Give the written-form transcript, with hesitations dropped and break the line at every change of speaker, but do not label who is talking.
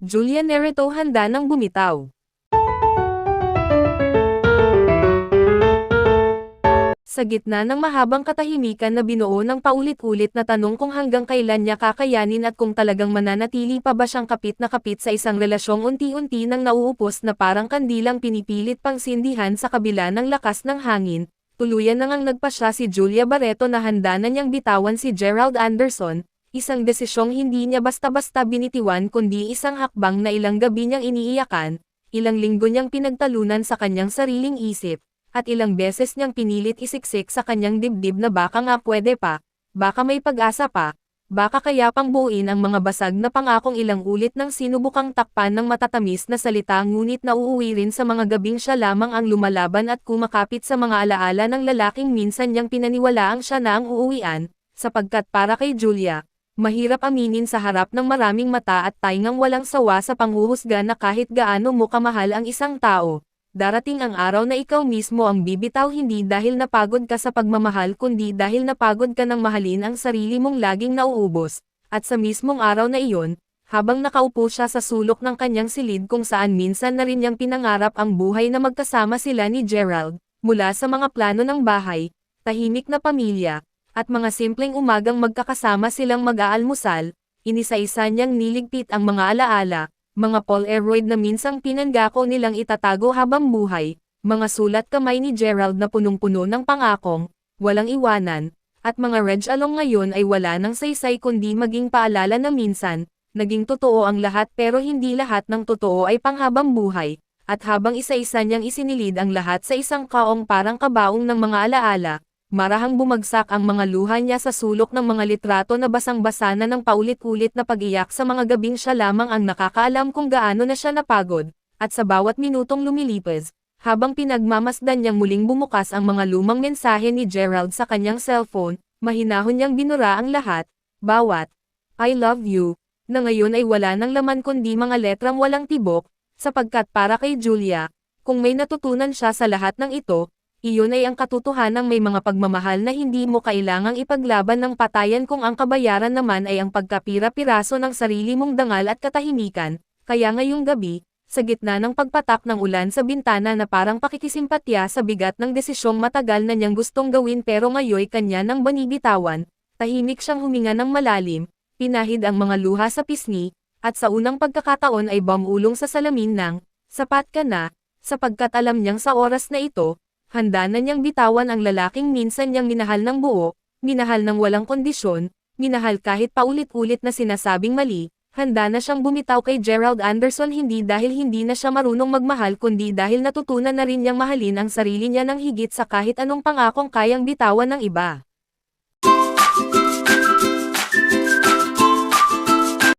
Julia Nerito handa nang bumitaw. Sa gitna ng mahabang katahimikan na binuo ng paulit-ulit na tanong kung hanggang kailan niya kakayanin at kung talagang mananatili pa ba siyang kapit na kapit sa isang relasyong unti-unti nang nauupos na parang kandilang pinipilit pang sindihan sa kabila ng lakas ng hangin, tuluyan na ngang nagpasya si Julia Barreto na handa na niyang bitawan si Gerald Anderson, isang desisyong hindi niya basta-basta binitiwan kundi isang hakbang na ilang gabi niyang iniiyakan, ilang linggo niyang pinagtalunan sa kanyang sariling isip, at ilang beses niyang pinilit isiksik sa kanyang dibdib na baka nga pwede pa, baka may pag-asa pa, baka kaya pang buuin ang mga basag na pangakong ilang ulit ng sinubukang takpan ng matatamis na salita ngunit nauuwi rin sa mga gabing siya lamang ang lumalaban at kumakapit sa mga alaala ng lalaking minsan niyang pinaniwalaang siya na ang uuwian, sapagkat para kay Julia, mahirap aminin sa harap ng maraming mata at taingang walang sawa sa panghuhusga na kahit gaano mo kamahal ang isang tao. Darating ang araw na ikaw mismo ang bibitaw hindi dahil napagod ka sa pagmamahal kundi dahil napagod ka ng mahalin ang sarili mong laging nauubos, at sa mismong araw na iyon, habang nakaupo siya sa sulok ng kanyang silid kung saan minsan na rin niyang pinangarap ang buhay na magkasama sila ni Gerald, mula sa mga plano ng bahay, tahimik na pamilya, at mga simpleng umagang magkakasama silang mag-aalmusal, inisa-isa niyang niligpit ang mga alaala, mga Polaroid na minsang pinanggako nilang itatago habang buhay, mga sulat kamay ni Gerald na punong-puno ng pangakong, walang iwanan, at mga reg-along ngayon ay wala nang saysay kundi maging paalala na minsan, naging totoo ang lahat pero hindi lahat ng totoo ay panghabang buhay, at habang isa-isa niyang isinilid ang lahat sa isang kaong parang kabaong ng mga alaala, marahang bumagsak ang mga luha niya sa sulok ng mga litrato na basang-basa na ng paulit-ulit na pag-iyak sa mga gabing siya lamang ang nakakaalam kung gaano na siya napagod, at sa bawat minutong lumilipas, habang pinagmamasdan niyang muling bumukas ang mga lumang mensahe ni Gerald sa kanyang cellphone, mahinahon niyang binura ang lahat, bawat "I love you", na ngayon ay wala ng laman kundi mga letrang walang tibok, sapagkat para kay Julia, kung may natutunan siya sa lahat ng ito, iyon ay ang katotohanang may mga pagmamahal na hindi mo kailangang ipaglaban ng patayan kung ang kabayaran naman ay ang pagkapira-piraso ng sarili mong dangal at katahimikan, kaya ngayong gabi, sa gitna ng pagpatak ng ulan sa bintana na parang pakikisimpatya sa bigat ng desisyong matagal na niyang gustong gawin pero ngayoy kanya nang banibitawan, tahimik siyang huminga ng malalim, pinahid ang mga luha sa pisngi, at sa unang pagkakataon ay bumulong sa salamin ng, "Sapat ka na", sapagkat alam niyang sa oras na ito, handa na niyang bitawan ang lalaking minsan niyang minahal ng buo, minahal ng walang kondisyon, minahal kahit paulit-ulit na sinasabing mali, handa na siyang bumitaw kay Gerald Anderson hindi dahil hindi na siya marunong magmahal kundi dahil natutunan na rin niyang mahalin ang sarili niya ng higit sa kahit anong pangakong kayang bitawan ng iba.